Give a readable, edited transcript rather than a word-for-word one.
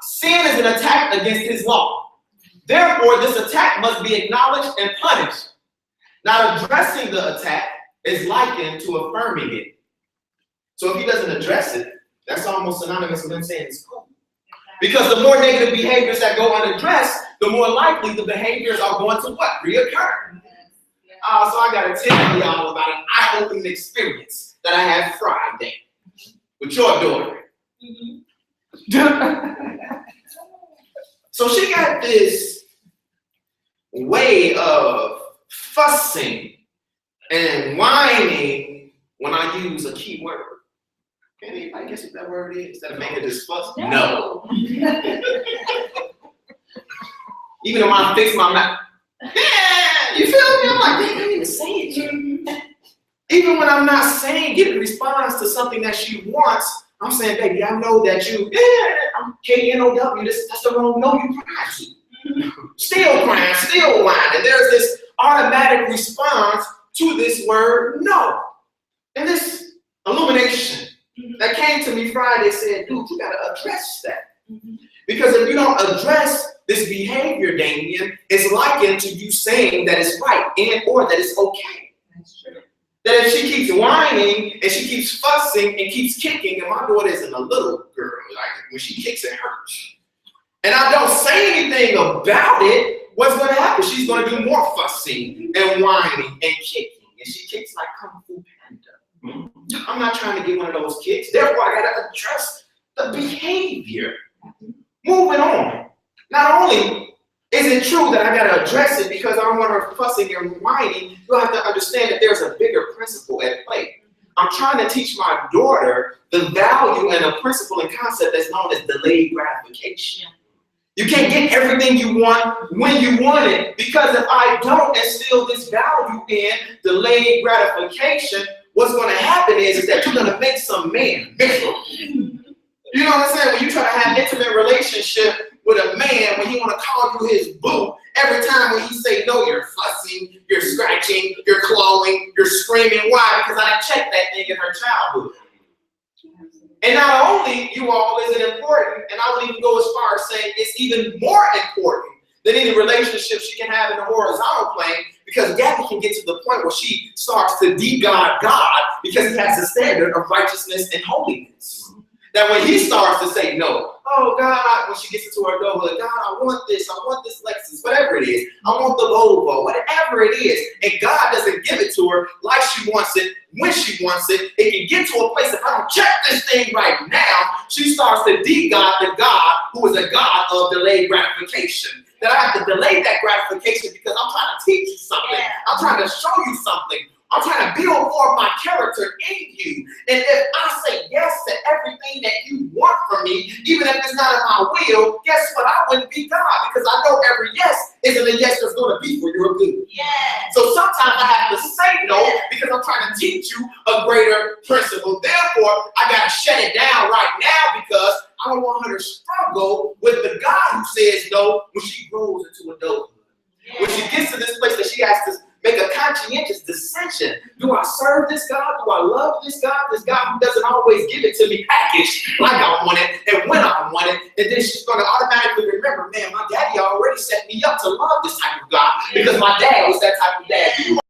Sin is an attack against his law. Therefore, this attack must be acknowledged and punished. Now, addressing the attack is likened to affirming it. So if he doesn't address it, that's almost synonymous with him saying it's cool. Because the more negative behaviors that go unaddressed, the more likely the behaviors are going to what? Reoccur. So I got to tell y'all about an eye-opening experience that I had Friday with your daughter. So she got this way of fussing and whining when I use a key word. Can anybody guess what that word is? Instead of making this fuss? No. Even when I fix my mouth. Yeah, you feel me? I'm like, they didn't even say it. Even when I'm not saying it in response to something that she wants, I'm saying, baby, I know that you, I'm K-N-O-W, that's the wrong no you crying. Still crying, still whining. There's this automatic response to this word, no. And this illumination that came to me Friday said, dude, you gotta address that. Because if you don't address this behavior, Damien, it's likened to you saying that it's right and or that it's okay. That's true. That if she keeps whining and she keeps fussing and keeps kicking, and my daughter isn't a little girl, like when she kicks, it hurts. And I don't say anything about it, what's going to happen? She's going to do more fussing and whining and kicking. And she kicks like Kung Fu Panda. I'm not trying to get one of those kicks. Therefore, I got to address the behavior. Moving on. Not only is it true that I got to address it because I don't want her fussing and whining, you have to understand that there's a bigger principle at play. I'm trying to teach my daughter the value and a principle and concept that's known as delayed gratification. You can't get everything you want when you want it, because if I don't instill this value in delayed gratification, what's going to happen is that you're going to make some man miserable. You know what I'm saying? When you try to have an intimate relationship with a man, when he want to call you his boo, every time when he say no, you're fussing, you're scratching, you're clawing, you're screaming. Why? Because I checked that thing in her childhood. And not only, you all, is it important, and I would even go as far as saying it's even more important than any relationship she can have in the horizontal plane, because Gabby can get to the point where she starts to de-God God because he has a standard of righteousness and holiness. That when he starts to say no, oh God, when she gets into her adulthood, God, I want this Lexus, whatever it is, I want the Volvo, whatever it is, and God doesn't give it to her like she wants it, when she wants it, it can get to a place, if I don't check this thing right now, she starts to de-God the God who is a God of delayed gratification. That I have to delay that gratification because I'm trying to teach you something, I'm trying to show you something. I'm trying to build more of my character in you. And if I say yes to everything that you want from me, even if it's not in my will, guess what? I wouldn't be God, because I know every yes isn't a yes that's going to be for your good. Yes. So sometimes I have to say no because I'm trying to teach you a greater principle. Therefore, I got to shut it down right now because I don't want her to struggle with the God who says no when she grows into adulthood. When she gets to this place that she has to make a conscientious decision. Do I serve this God? Do I love this God who doesn't always give it to me packaged like I want it and when I want it? And then she's going to automatically remember, man, my daddy already set me up to love this type of God because my dad was that type of dad.